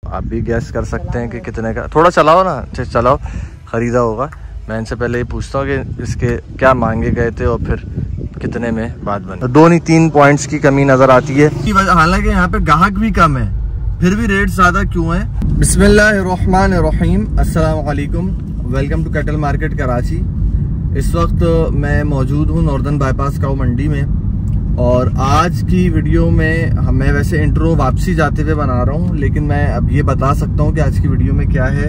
आप भी गैस कर सकते हैं कि कितने का। थोड़ा चलाओ ना, चलाओ। ख़रीदा होगा। मैं इनसे पहले ही पूछता हूँ कि इसके क्या मांगे गए थे और फिर कितने में बात बनी। 2 नहीं 3 पॉइंट्स की कमी नज़र आती है। हालांकि यहाँ पे ग्राहक भी कम है, फिर भी रेट ज़्यादा क्यों है। बिस्मिल्लाहिर्रहमानिर्रहीम, अस्सलाम वालेकुम, welcome to cattle market Karachi. इस वक्त मैं मौजूद हूँ नॉर्दर्न बाईपास काऊ मंडी में, और आज की वीडियो में मैं वैसे इंट्रो वापसी जाते हुए बना रहा हूँ, लेकिन मैं अब ये बता सकता हूँ कि आज की वीडियो में क्या है।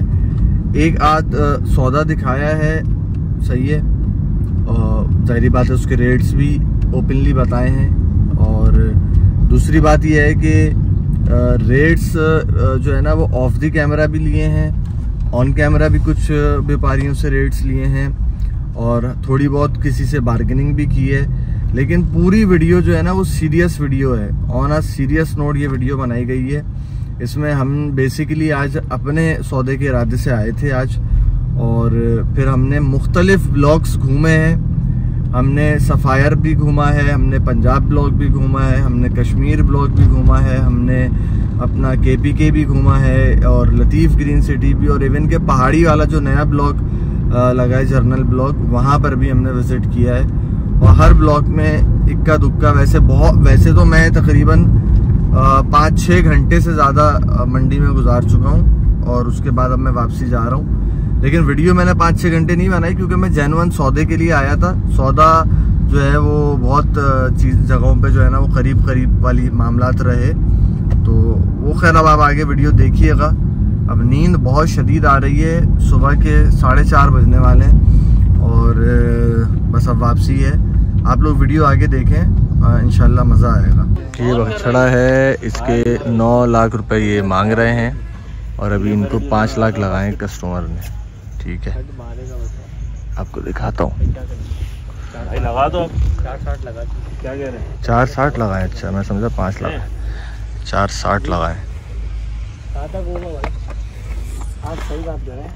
एक आध सौदा दिखाया है, सही है, ज़ाहिरी बात है उसके रेट्स भी ओपनली बताए हैं। और दूसरी बात यह है कि रेट्स जो है ना वो ऑफ द कैमरा भी लिए हैं, ऑन कैमरा भी कुछ व्यापारियों से रेट्स लिए हैं, और थोड़ी बहुत किसी से बार्गेनिंग भी की है। लेकिन पूरी वीडियो जो है ना वो सीरियस वीडियो है, ऑन अ सीरियस नोट ये वीडियो बनाई गई है। इसमें हम बेसिकली आज अपने सौदे के इरादे से आए थे आज, और फिर हमने मुख्तलिफ ब्लॉक्स घूमे हैं। हमने सफ़ायर भी घूमा है, हमने पंजाब ब्लॉक भी घूमा है, हमने कश्मीर ब्लॉक भी घूमा है, हमने अपना KPK भी घूमा है, और लतीफ़ ग्रीन सिटी भी, और इवन के पहाड़ी वाला जो नया ब्लॉक लगा है जर्नल ब्लॉक, वहाँ पर भी हमने विज़िट किया है। और हर ब्लॉक में इक्का दुक्का वैसे तो मैं तकरीबन 5-6 घंटे से ज़्यादा मंडी में गुजार चुका हूँ, और उसके बाद अब मैं वापसी जा रहा हूँ। लेकिन वीडियो मैंने 5-6 घंटे नहीं बनाई, क्योंकि मैं जेन्युइन सौदे के लिए आया था। सौदा जो है वो बहुत जगहों पे जो है ना वो करीब वाली मामलात रहे, तो वो खैर अब आप आगे वीडियो देखिएगा। अब नींद बहुत शदीद आ रही है, सुबह के 4:30 बजने वाले हैं, और बस अब वापसी है। आप लोग वीडियो आगे देखें, इंशाल्लाह मज़ा आएगा। ये बछड़ा है, इसके 9 लाख रुपए ये मांग रहे हैं, और अभी इनको 5 लाख लगाए कस्टमर ने। ठीक है, आपको दिखाता हूँ। लगा दो, 460 लगा, क्या कह रहे हैं? 460 लगाए। अच्छा, मैं समझा 5 लाख। 460 लगाए। आप सही बात कर रहे हैं,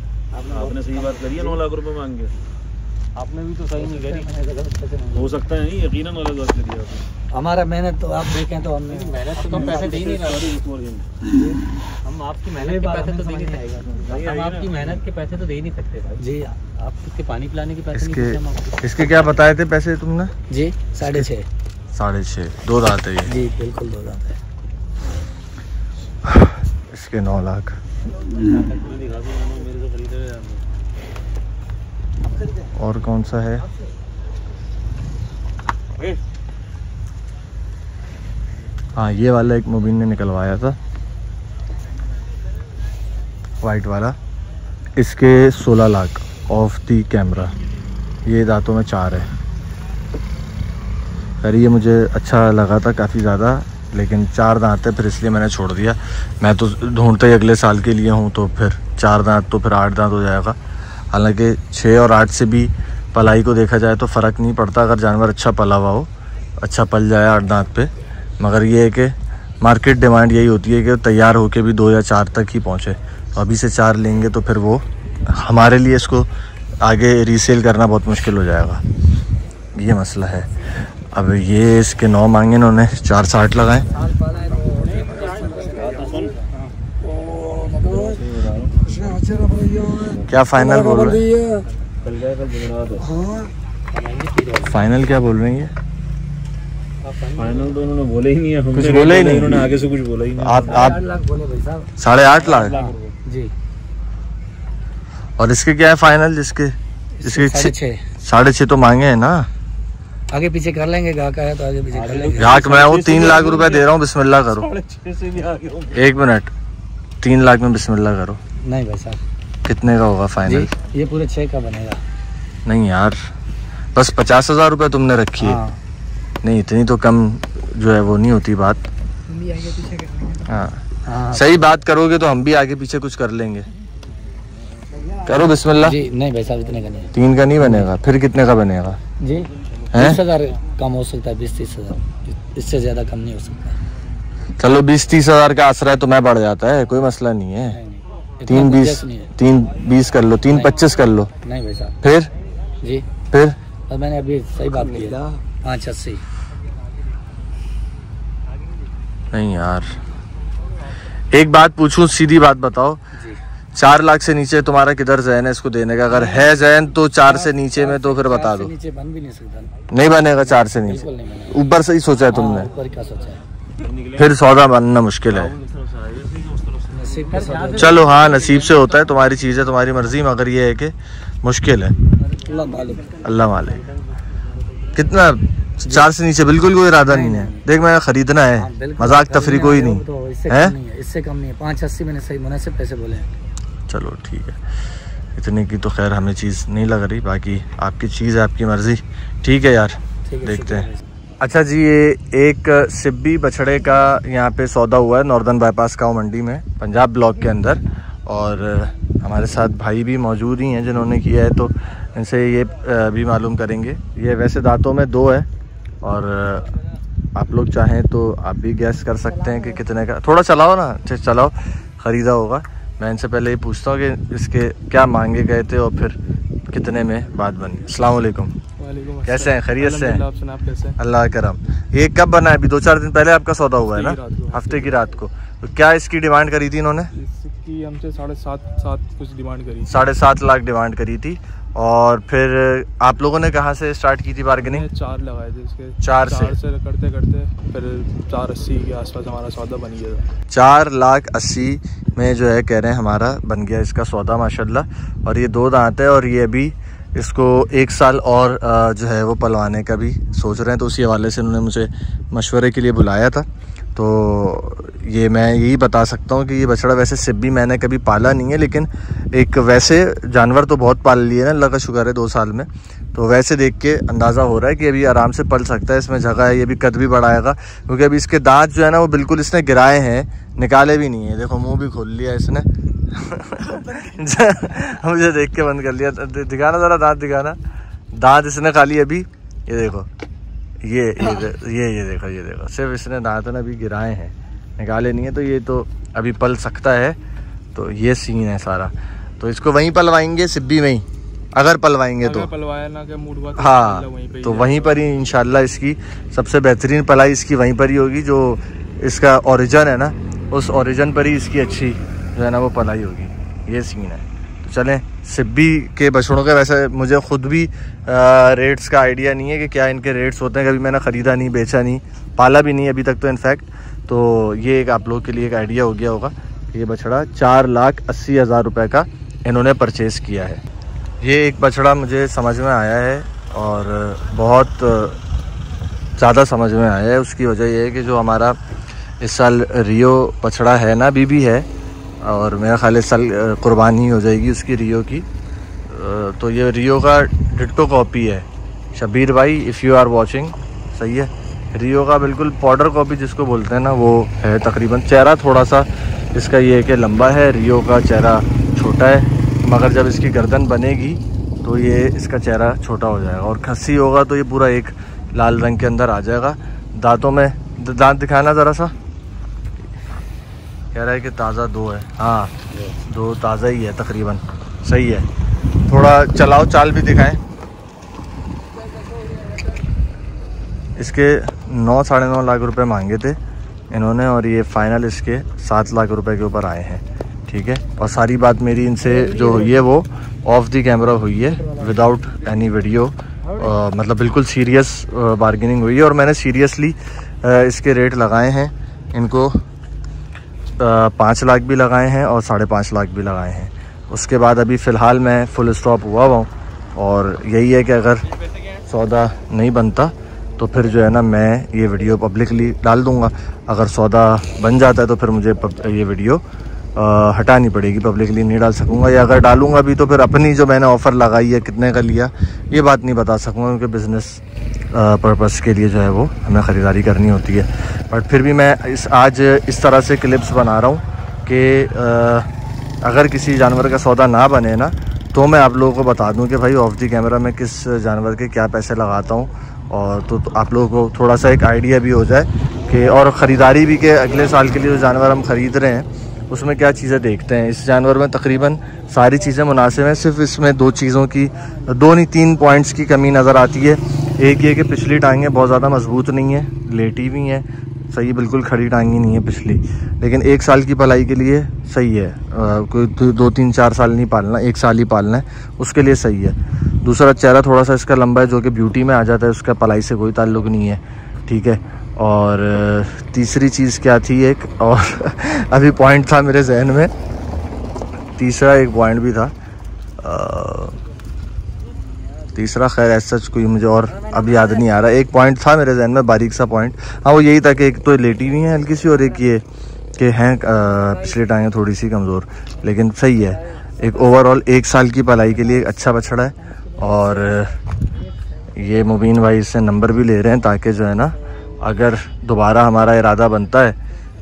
आपने सही बात करी है। 9 लाख रुपए मांग के आपने भी तो सही नहीं करी। हो सकता है नहीं, यकीनन अलग बात करी आपने। हमारा मेहनत तो आप देखें तो हमने मेहनत तो हम पैसे दे ही नहीं रहे। हम आपकी मेहनत के पैसे तो दे नहीं सकते, हम आपकी मेहनत के पैसे तो दे ही नहीं सकते भाई जी। आप इसके पानी पिलाने के पैसे इसके क्या बताए थे पैसे तुमने जी? 6.5। 6.5। 2 दांत है ये जी, बिल्कुल 2 दांत है। इसके 9 लाख। और कौन सा है? हाँ, ये वाला एक मुबीन ने निकलवाया था, वाइट वाला। इसके 16 लाख ऑफ दी कैमरा। ये दांतों में 4 है। खैर ये मुझे अच्छा लगा था काफ़ी ज़्यादा, लेकिन 4 दांत है, फिर इसलिए मैंने छोड़ दिया। मैं तो ढूंढते ही अगले साल के लिए हूँ, तो फिर 4 दांत तो फिर 8 दांत हो जाएगा। हालांकि 6 और 8 से भी पलाई को देखा जाए तो फ़र्क नहीं पड़ता, अगर जानवर अच्छा पला हुआ हो, अच्छा पल जाए 8 दांत पे। मगर ये है कि मार्केट डिमांड यही होती है कि तैयार होके भी 2 या 4 तक ही पहुँचे। तो अभी से 4 लेंगे तो फिर वो हमारे लिए इसको आगे रीसेल करना बहुत मुश्किल हो जाएगा, ये मसला है। अब ये इसके 9 मांगे इन्होंने, 460 लगाए। क्या फाइनल बोल रहे हैं? फाइनल क्या बोल रहे हैं? फाइनल तो उन्होंने बोले ही नहीं है, कुछ बोले ही नहीं, उन्होंने आगे से कुछ बोला ही नहीं। आप 8.5 लाख जी। और इसके क्या है फाइनल? जिसके 6.5 तो मांगे हैं ना, आगे पीछे कर लेंगे। गाहक आया तो आगे पीछे कर लेंगे। गाहक मैं हूँ, 3 लाख रुपए दे रहा हूँ, बिस्मिल्लाह करो। 1 मिनट, 3 लाख में बिस्मिल्लाह करो। नहीं भाई साहब, कितने का होगा फाइनल? ये पूरे 6 का बनेगा। नहीं यार, बस 50,000 रुपए तुमने रखी है। हाँ। नहीं, इतनी तो कम जो है वो नहीं होती बात। हाँ, सही बात करोगे तो हम भी आगे पीछे कुछ कर लेंगे। करो बिस्मिल्लाह जी। नहीं भाई साहब, इतने का नहीं। 3 का नहीं बनेगा, फिर कितने का बनेगा जी? 20,000 कम हो सकता है, 20-30 हज़ार, इससे ज्यादा कम नहीं हो सकता। चलो 20-30 हज़ार का आसरा है तो मैं बढ़ जाता है, कोई मसला नहीं है। 3-20 कर लो, 3-25 कर लो। नहीं भाई साहब। फिर जी फिर मैंने अभी सही बात की, 5.80। नहीं यार, एक बात पूछूं, सीधी बात बताओ, 4 लाख से नीचे तुम्हारा किधर ज़हन है इसको देने का? अगर है ज़हन तो 4 से नीचे में तो फिर बता दो। नीचे बन भी नहीं सकता, नहीं बनेगा 4 से नीचे। ऊपर से ही सोचा है तुमने? ऊपर क्या सोचा है? फिर सौदा बनना मुश्किल है। चलो हाँ, नसीब से होता है, तुम्हारी चीज़ है, तुम्हारी मर्जी, मगर ये है कि मुश्किल है। अल्लाह मालिक। कितना? 4 से नीचे बिल्कुल कोई इरादा नहीं है? देख मैंने खरीदना है, मजाक तफरी कोई नहीं है। इससे कम नहीं है, 580 मैंने सही मुनासिब पैसे बोले हैं। चलो ठीक है, इतने की तो खैर हमें चीज़ नहीं लग रही, बाकी आपकी चीज़ है, आपकी मर्जी। ठीक है यार, देखते हैं। अच्छा जी, ये एक सिब्बी बछड़े का यहाँ पे सौदा हुआ है नॉर्दर्न बाईपास काऊ मंडी में, पंजाब ब्लॉक के अंदर, और हमारे साथ भाई भी मौजूद ही हैं जिन्होंने किया है, तो इनसे ये भी मालूम करेंगे। ये वैसे दांतों में 2 है, और आप लोग चाहें तो आप भी गैस कर सकते हैं कि कितने का। थोड़ा चलाओ ना, चलाओ, ख़रीदा होगा। मैं इनसे पहले ये पूछता हूँ कि इसके क्या मांगे गए थे और फिर कितने में बात बनी। अस्सलाम वालेकुम। कैसे हैं? खैरियत से हैं? अल्लाह करम। ये कब बना है? अभी 2-4 दिन पहले आपका सौदा हुआ है ना? हफ्ते की रात को। तो क्या इसकी डिमांड करी थी इन्होंने? इसकी हमसे 7.5 कुछ डिमांड करी। 7.5 लाख डिमांड करी थी। और फिर आप लोगों ने कहाँ से स्टार्ट की थी बार्गेनिंग? 4 लगाए थे इसके। 4 से करते करते फिर 480 के आसपास हमारा सौदा बन गया। 4,80,000 में जो है कह रहे हैं हमारा बन गया इसका सौदा माशाल्लाह। और ये 2 दांत है, और ये अभी इसको 1 साल और जो है वो पलवाने का भी सोच रहे हैं, तो उसी हवाले से उन्होंने मुझे मशवरे के लिए बुलाया था। तो ये मैं यही बता सकता हूँ कि ये बछड़ा वैसे सिब्बी मैंने कभी पाला नहीं है, लेकिन एक वैसे जानवर तो बहुत पाल लिए ना, अल्लाह का शुक्र है 2 साल में। तो वैसे देख के अंदाज़ा हो रहा है कि अभी आराम से पल सकता है, इसमें जगह है, ये भी कद भी बढ़ाएगा, क्योंकि अभी इसके दांत जो है ना वो बिल्कुल इसने गिराए हैं, निकाले भी नहीं है। देखो मुंह भी खोल लिया इसने मुझे देख के बंद कर लिया। दिखाना ज़रा दांत, दिखाना दांत इसने खाली अभी, ये देखो, ये देखो, सिर्फ इसने दांत ना अभी गिराए हैं, निकाले नहीं है। तो ये तो अभी पल सकता है। तो ये सीन है सारा। तो इसको वहीं पलवाएंगे सिब्बी में ही, अगर पलवाएंगे तो पलवाया ना के मूड हुआ हाँ, तो वहीं पर ही इंशाल्लाह इसकी सबसे बेहतरीन पलाई इसकी वहीं पर ही होगी। जो इसका ओरिजिन है ना, उस ओरिजिन पर ही इसकी अच्छी जो है ना वो पलाई होगी। ये सीन है। तो चलें, सिब्बी के बछड़ों का वैसे मुझे ख़ुद भी रेट्स का आइडिया नहीं है कि क्या इनके रेट्स होते हैं। कभी मैंने ख़रीदा नहीं, बेचा नहीं, पाला भी नहीं अभी तक तो इनफैक्ट। तो ये एक आप लोग के लिए एक आइडिया हो गया होगा। ये बछड़ा 4,80,000 रुपये का इन्होंने परचेज़ किया है। ये एक बछड़ा मुझे समझ में आया है, और बहुत ज़्यादा समझ में आया है। उसकी वजह यह है कि जो हमारा इस साल रियो बछड़ा है ना, बीबी है, और मेरा ख्याल इस साल कुर्बानी हो जाएगी उसकी रियो की। तो ये रियो का डिट्टो कॉपी है। शबीर भाई, इफ़ यू आर वॉचिंग, सही है, रियो का बिल्कुल पाउडर कॉपी जिसको बोलते हैं ना, वो है तकरीबन। चेहरा थोड़ा सा इसका ये है कि लंबा है, रियो का चेहरा छोटा है, मगर जब इसकी गर्दन बनेगी तो ये इसका चेहरा छोटा हो जाएगा, और खस्सी होगा तो ये पूरा एक लाल रंग के अंदर आ जाएगा। दांतों में दांत दिखाना ज़रा सा। कह रहा है कि ताज़ा 2 है। हाँ, 2 ताज़ा ही है तकरीबन, सही है। थोड़ा चलाओ, चाल भी दिखाएं। इसके 9-9.5 लाख रुपए मांगे थे इन्होंने, और ये फ़ाइनल इसके 7 लाख रुपए के ऊपर आए हैं। ठीक है, और सारी बात मेरी इनसे जो हुई है वो ऑफ द कैमरा हुई है, विदाउट एनी वीडियो। मतलब बिल्कुल सीरियस बार्गेनिंग हुई है, और मैंने सीरियसली इसके रेट लगाए हैं इनको। 5 लाख भी लगाए हैं और 5.5 लाख भी लगाए हैं। उसके बाद अभी फ़िलहाल मैं फुल स्टॉप हुआ हूँ, और यही है कि अगर सौदा नहीं बनता तो फिर जो है ना मैं ये वीडियो पब्लिकली डाल दूँगा। अगर सौदा बन जाता है तो फिर मुझे ये वीडियो हटानी पड़ेगी, पब्लिकली नहीं डाल सकूँगा। या अगर डालूँगा भी तो फिर अपनी जो मैंने ऑफ़र लगाई है कितने का लिया ये बात नहीं बता सकूँगा, क्योंकि बिज़नेस पर्पस के लिए जो है वो हमें ख़रीदारी करनी होती है। बट फिर भी मैं आज इस तरह से क्लिप्स बना रहा हूँ कि अगर किसी जानवर का सौदा ना बने ना, तो मैं आप लोगों को बता दूं कि भाई ऑफ द कैमरा में किस जानवर के क्या पैसे लगाता हूं, और तो आप लोगों को थोड़ा सा एक आइडिया भी हो जाए कि, और ख़रीदारी भी के अगले साल के लिए जो जानवर हम ख़रीद रहे हैं उसमें क्या चीज़ें देखते हैं। इस जानवर में तकरीबन सारी चीज़ें मुनासिब हैं, सिर्फ इसमें 2 चीज़ों की, 2 नहीं 3 पॉइंट्स की कमी नज़र आती है। एक ये कि पिछली टांगें बहुत ज़्यादा मजबूत नहीं है, लेटी हुई हैं, सही, बिल्कुल खड़ी टांगी नहीं है पिछली, लेकिन 1 साल की पलाई के लिए सही है। कोई 2-3-4 साल नहीं पालना, 1 साल ही पालना है, उसके लिए सही है। दूसरा चेहरा थोड़ा सा इसका लंबा है, जो कि ब्यूटी में आ जाता है, उसका पलाई से कोई ताल्लुक़ नहीं है, ठीक है। और तीसरी चीज़ क्या थी एक और अभी पॉइंट था मेरे जहन में, तीसरा एक पॉइंट भी था, तीसरा खैर ऐसा कोई मुझे और अब याद नहीं आ रहा। एक पॉइंट था मेरे जहन में, बारीक सा पॉइंट, हाँ वो यही था कि एक तो लेटी हुई है हल्की सी, और एक ये कि हैं पिछली टांगें थोड़ी सी कमज़ोर, लेकिन सही है। एक ओवरऑल 1 साल की पलाई के लिए अच्छा बछड़ा है। और ये मुबीन भाई इससे नंबर भी ले रहे हैं, ताकि जो है ना अगर दोबारा हमारा इरादा बनता है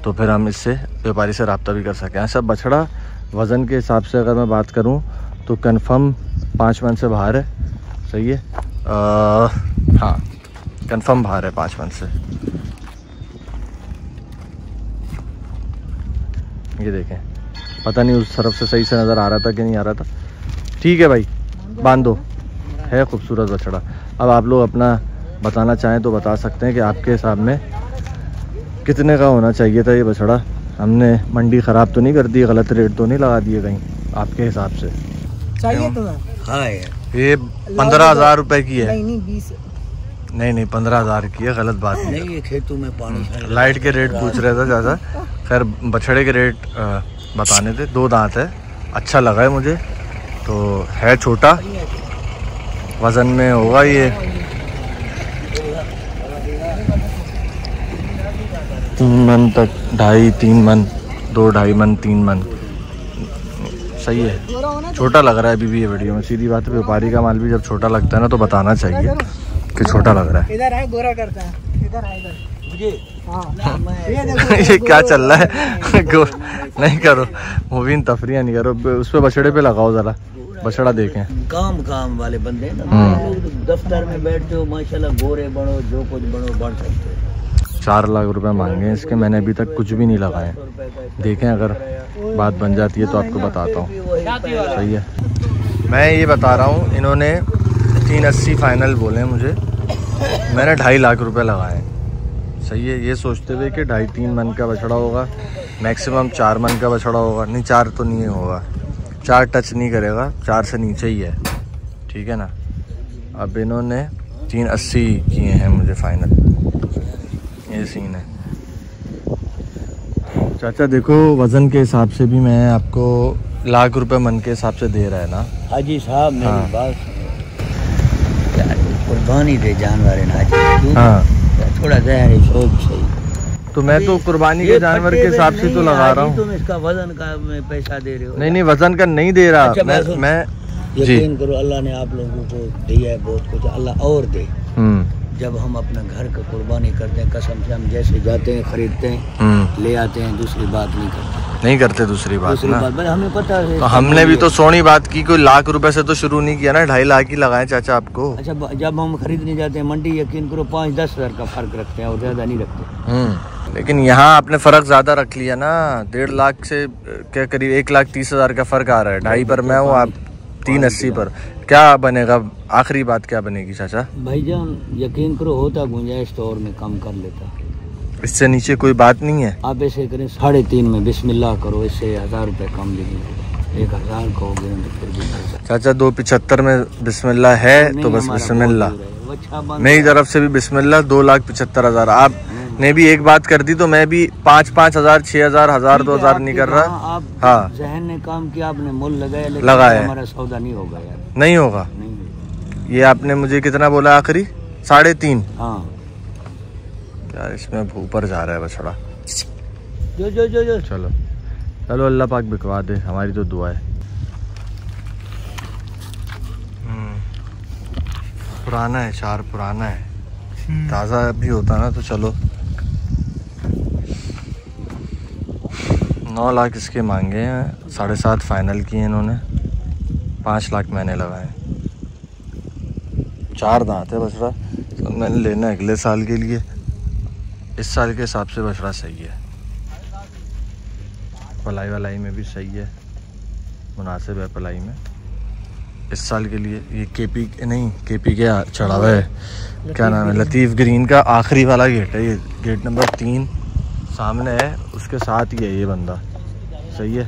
तो फिर हम इससे व्यापारी से रब्ता भी कर सकें। ऐसा बछड़ा वज़न के हिसाब से अगर मैं बात करूं तो कन्फर्म 5 मन से बाहर है, सही है। हाँ कंफर्म बाहर है 5 मन से। ये देखें, पता नहीं उस तरफ से सही से नज़र आ रहा था कि नहीं आ रहा था। ठीक है भाई, बांध दो, है खूबसूरत बछड़ा। अब आप लोग अपना बताना चाहें तो बता सकते हैं कि आपके हिसाब में कितने का होना चाहिए था ये बछड़ा। हमने मंडी ख़राब तो नहीं कर दी, गलत रेट तो नहीं लगा दिए कहीं आपके हिसाब से? चाहिए तो हाँ, ये 15,000 रुपए की है। नहीं 20, नहीं 15,000 की है, गलत बात नहीं। ये खेतों में पानी लाइट के रेट पूछ रहे थे ज़्यादा। खैर बछड़े के रेट बताने थे। 2 दांत है, अच्छा लगा है मुझे, तो है छोटा, वज़न में होगा ये 3 मन तक, 2.5-3 मन, 2-2.5 मन, 3 मन, सही है। छोटा लग रहा है अभी भी ये वीडियो में, सीधी बात है। व्यापारी का माल भी जब छोटा लगता है ना तो बताना चाहिए कि छोटा लग रहा है। इधर है, गोरा करता है, इधर है, इधर मुझे ये क्या चल रहा है? नहीं करो मुबीन, तफरिया नहीं करो, उस पे बछड़े पे लगाओ ज़रा, बछड़ा देखें। काम वाले बंदे ना, दफ्तर में बैठते हो माशाल्लाह, गोरे बनो, जो कुछ बनो, बढ़ सकते हो। 4 लाख रुपए मांगे इसके, मैंने अभी तक कुछ भी नहीं लगाए। देखें अगर बात बन जाती है तो आपको बताता हूँ, सही है। मैं ये बता रहा हूँ, इन्होंने 380 फाइनल बोले मुझे, मैंने 2.5 लाख रुपए लगाए, सही है। ये सोचते हुए कि 2.5-3 मन का बछड़ा होगा, मैक्सिमम 4 मन का बछड़ा होगा। नहीं 4 तो नहीं होगा, 4 टच नहीं करेगा, 4 से नीचे ही है, ठीक है ना। अब इन्होंने 380 किए हैं मुझे फाइनल, ये सीन है। चाचा देखो, वज़न के हिसाब से भी मैं आपको लाख रुपए मन के हिसाब से दे रहा है ना हाजी साहब। मेरी बात कुर्बानी दे जानवर है ना, हाँ थोड़ा जहर सोच सही। तो मैं तो कुर्बानी के जानवर के हिसाब से तो लगा रहा हूँ। तुम इसका वजन का में पैसा दे रहे हो? नहीं वज़न का नहीं दे रहा। अच्छा, मैं यकीन करो, अल्लाह ने आप लोगों को दिया है बहुत कुछ, अल्लाह और दे। जब हम अपना घर का कुर्बानी करते हैं, कसम से हम जैसे जाते हैं खरीदते हैं ले आते हैं, दूसरी बात नहीं करते दूसरी बात ना। हमें पता है, तो हमने भी तो सोनी बात की, कोई लाख रुपए से तो शुरू नहीं किया ना, 2.5 लाख ही लगाए चाचा आपको। अच्छा, जब हम खरीदने जाते हैं मंडी, यकीन करो 5-10 हज़ार का फर्क रखते हैं और ज्यादा नहीं रखते। लेकिन यहाँ आपने फर्क ज्यादा रख लिया ना, 1.5 लाख से क्या करीब 1,30,000 का फर्क आ रहा है। 2.5 पर मैं हूँ, आप 380 पर। क्या बनेगा, आखिरी बात क्या बनेगी चाचा? भाईजान यकीन करो, होता गुंजाइश तो और में कम कर लेता, इससे नीचे कोई बात नहीं है। आप ऐसे करें 3.5 में बिस्मिल्लाह करो, इससे 1,000 रुपये कम देंगे। 1,000 कहोगे तो फिर भी चाचा 275 में बिस्मिल्लाह है तो बस बिस्मिल्लाह, मेरी तरफ से भी बिस्मिल्लाह। 2,75,000 आप ने भी एक बात कर दी तो मैं भी 5-5 हज़ार, 6,000, 1,000, 2,000 नहीं कर रहा। आप हाँ जहन ने काम किया, आपने मोल लगाया, लगाया, हमारा सौदा नहीं होगा यार, नहीं होगा। ये आपने मुझे कितना बोला आखिरी? 3.5। हाँ यार इसमें ऊपर जा रहा है बछड़ा। जो चलो अल्लाह पाक बिकवा दे, हमारी तो दुआ है। पुराना है, 4 पुराना है, ताज़ा भी होता ना तो चलो। 9 लाख इसके मांगे हैं, 7.5 फाइनल किए इन्होंने, 5 लाख मैंने लगाए। 4 दांत है बछड़ा, तो मैंने लेना अगले साल के लिए। इस साल के हिसाब से बछड़ा सही है, पलाई वलाई में भी सही है, मुनासिब है पलाई में। इस साल के लिए ये केपी के चढ़ा हुआ है, क्या नाम है, लतीफ़ ग्रीन का आखिरी वाला गेट है ये, गेट नंबर 3। सामने है, उसके साथ ही है ये बंदा। सही है,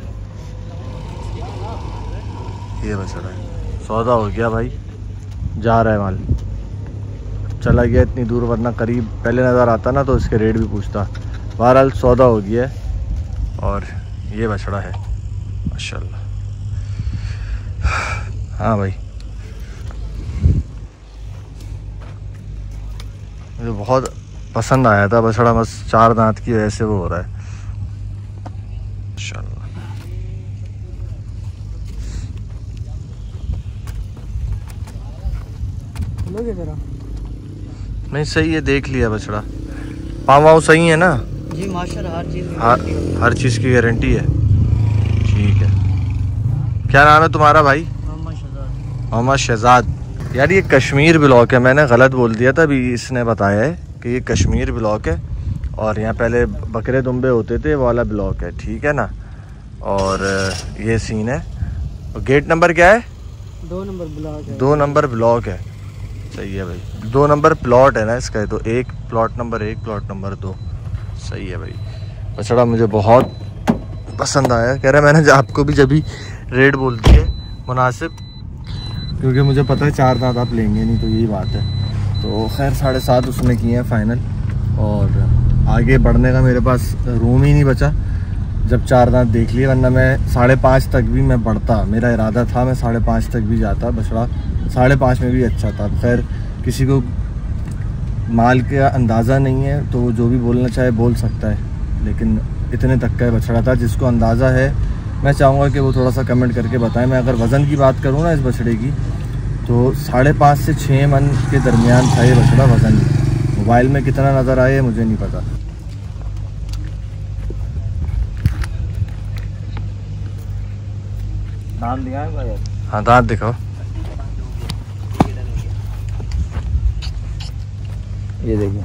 ये बछड़ा है। सौदा हो गया भाई, जा रहा है माल, चला गया इतनी दूर, वरना करीब पहले नज़र आता ना तो इसके रेट भी पूछता। बहरहाल सौदा हो गया है और ये बछड़ा है माशाल्लाह। हाँ भाई, मुझे बहुत पसंद आया था बछड़ा, बस 4 दांत की वजह से वो हो रहा है माशाल्लाह। नहीं सही है, देख लिया बछड़ा, पाँव वाँव सही है ना जी माशाल्लाह, हर चीज़ की गारंटी है। ठीक है, क्या नाम है तुम्हारा भाई? मोहम्मद शहजाद। यार ये कश्मीर ब्लॉक है, मैंने गलत बोल दिया था, अभी इसने बताया है कि ये कश्मीर ब्लॉक है और यहाँ पहले बकरे दुम्बे होते थे, वो वाला ब्लॉक है, ठीक है ना। और ये सीन है। और गेट नंबर क्या है? 2 नंबर ब्लॉक है। 2 नंबर ब्लॉक है, सही है भाई। 2 नंबर प्लॉट है ना इसका, तो 1 प्लॉट नंबर 1 प्लॉट नंबर 2, सही है भाई। बछड़ा मुझे बहुत पसंद आया, कह रहा मैंने आपको भी जब भी रेट बोल दिए मुनासिब, क्योंकि मुझे पता है 4 दांत आप लेंगे नहीं, तो यही बात है। तो खैर 7.5 उसने किए हैं फाइनल, और आगे बढ़ने का मेरे पास रूम ही नहीं बचा जब 4 दांत देख लिए, वरना मैं 5.5 तक भी मैं बढ़ता, मेरा इरादा था मैं 5.5 तक भी जाता। बछड़ा 5.5 में भी अच्छा था। खैर किसी को माल का अंदाज़ा नहीं है तो वो जो भी बोलना चाहे बोल सकता है, लेकिन इतने तक का बछड़ा था। जिसको अंदाज़ा है मैं चाहूँगा कि वो थोड़ा सा कमेंट करके बताएं। मैं अगर वज़न की बात करूँ ना इस बछड़े की, तो 5.5 से 6 मन के दरमियान था ये बछड़ा वज़न। मोबाइल में कितना नज़र आए मुझे नहीं पता। दांत दिखाएं भाई? हाँ दांत दिखाओ। ये देखिए,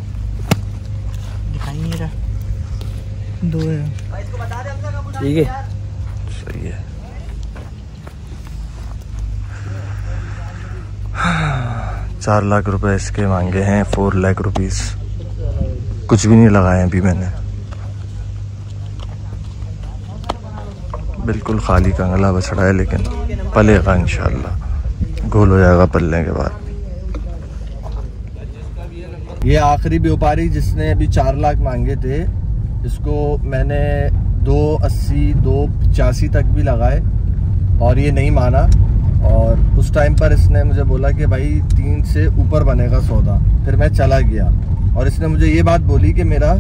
दिखाई नहीं रहा, 2 है, ठीक है, सही है। 4 लाख रुपए इसके मांगे हैं, 4 लाख रुपीस। कुछ भी नहीं लगाए अभी मैंने, बिल्कुल खाली कंगला बछड़ा है, लेकिन पलेगा इंशाल्लाह, गोल हो जाएगा पलने के बाद। ये आखिरी व्यापारी जिसने अभी 4 लाख मांगे थे, इसको मैंने 280 285 तक भी लगाए और ये नहीं माना। और उस टाइम पर इसने मुझे बोला कि भाई 3 से ऊपर बनेगा सौदा। फिर मैं चला गया और इसने मुझे ये बात बोली कि मेरा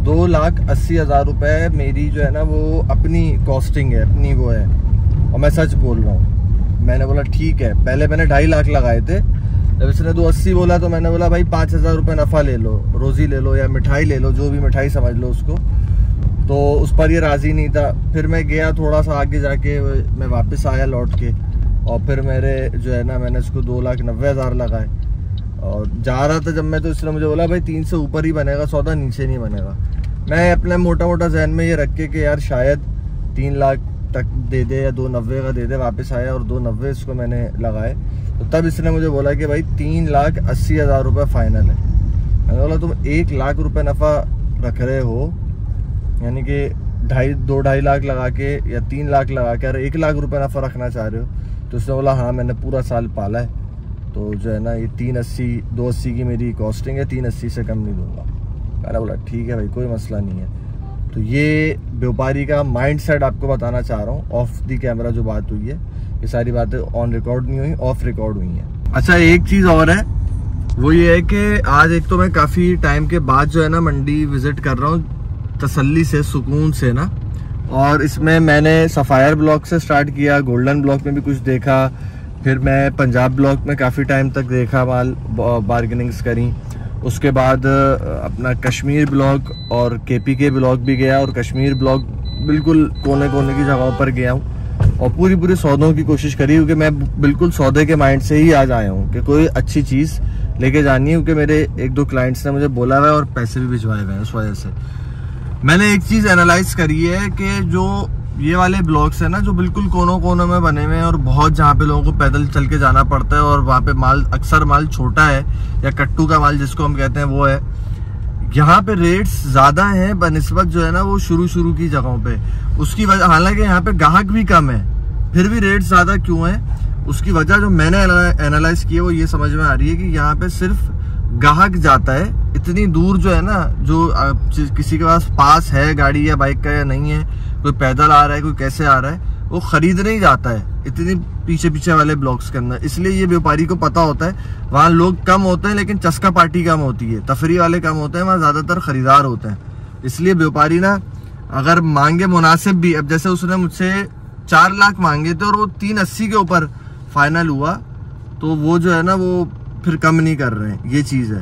2,80,000 रुपये मेरी जो है ना वो अपनी कॉस्टिंग है, अपनी वो है, और मैं सच बोल रहा हूँ। मैंने बोला ठीक है। पहले मैंने 2.5 लाख लगाए थे, जब इसने 280 बोला तो मैंने बोला भाई 5,000 रुपये नफ़ा ले लो, रोज़ी ले लो या मिठाई ले लो, जो भी मिठाई समझ लो उसको। तो उस पर ये राज़ी नहीं था। फिर मैं गया थोड़ा सा आगे जाके, मैं वापस आया लौट के, और फिर मेरे जो है ना मैंने इसको 2,90,000 लगाए और जा रहा था जब मैं, तो इसने मुझे बोला भाई 3 से ऊपर ही बनेगा सौदा, नीचे नहीं बनेगा। मैं अपने मोटा मोटा जहन में ये रख के कि यार शायद 3 लाख तक दे दे या 290 का दे दे। वापस आया और 290 इसको मैंने लगाए। तो तब इसने मुझे बोला कि भाई 3,80,000 रुपये फाइनल है। मैंने बोला तुम 1 लाख रुपये नफ़ा रख रहे हो, यानी कि 2.5 लाख लगा के या 3 लाख लगा के, अरे 1 लाख रुपये नफ़ा रखना चाह रहे हो? तो उसने बोला हाँ मैंने पूरा साल पाला है, तो जो है ना ये 280 की मेरी कॉस्टिंग है, 380 से कम नहीं दूंगा। मैंने बोला ठीक है भाई, कोई मसला नहीं है। तो ये व्यापारी का माइंड सेट आपको बताना चाह रहा हूँ। ऑफ दी कैमरा जो बात हुई है, ये सारी बातें ऑन रिकॉर्ड नहीं हुई, ऑफ रिकॉर्ड हुई हैं। अच्छा एक चीज़ और है, वो ये है कि आज एक तो मैं काफ़ी टाइम के बाद जो है ना मंडी विजिट कर रहा हूँ, तसल्ली से, सुकून से ना। और इसमें मैंने सफ़ायर ब्लॉक से स्टार्ट किया, गोल्डन ब्लॉक में भी कुछ देखा, फिर मैं पंजाब ब्लॉक में काफ़ी टाइम तक देखा, माल बार्गेनिंग्स करी। उसके बाद अपना कश्मीर ब्लॉक और KPK ब्लॉक भी गया, और कश्मीर ब्लॉक बिल्कुल कोने कोने की जगहों पर गया हूँ और पूरी सौदों की कोशिश करी, क्योंकि मैं बिल्कुल सौदे के माइंड से ही आज आया हूँ कि कोई अच्छी चीज़ लेके जानी है, क्योंकि मेरे 1-2 क्लाइंट्स ने मुझे बोला हुआ है और पैसे भी भिजवाए हुए हैं। उस वजह से मैंने एक चीज़ एनालाइज करी है कि जो ये वाले ब्लॉक्स है ना, जो बिल्कुल कोनों कोनों में बने हुए हैं और बहुत जहाँ पे लोगों को पैदल चल के जाना पड़ता है, और वहाँ पे माल अक्सर माल छोटा है या कट्टू का माल जिसको हम कहते हैं वो है, यहाँ पे रेट्स ज्यादा हैं बनिस्बत जो है ना वो शुरू की जगहों पे। उसकी वजह, हालांकि यहाँ पे ग्राहक भी कम है, फिर भी रेट ज्यादा क्यों है, उसकी वजह जो मैंने एनालाइज की है वो ये समझ में आ रही है कि यहाँ पे सिर्फ ग्राहक जाता है। इतनी दूर जो है ना, जो किसी के पास है गाड़ी या बाइक का या नहीं है, कोई पैदल आ रहा है, कोई कैसे आ रहा है, वो खरीद नहीं जाता है इतनी पीछे वाले ब्लॉक्स के अंदर। इसलिए ये व्यापारी को पता होता है वहाँ लोग कम होते हैं लेकिन चस्का पार्टी कम होती है, तफरी वाले कम होते हैं, वहाँ ज्यादातर खरीदार होते हैं। इसलिए व्यापारी ना अगर मांगे मुनासिब भी, अब जैसे उसने मुझसे 4 लाख मांगे थे और वो 380 के ऊपर फाइनल हुआ, तो वो जो है ना वो फिर कम नहीं कर रहे हैं, ये चीज है।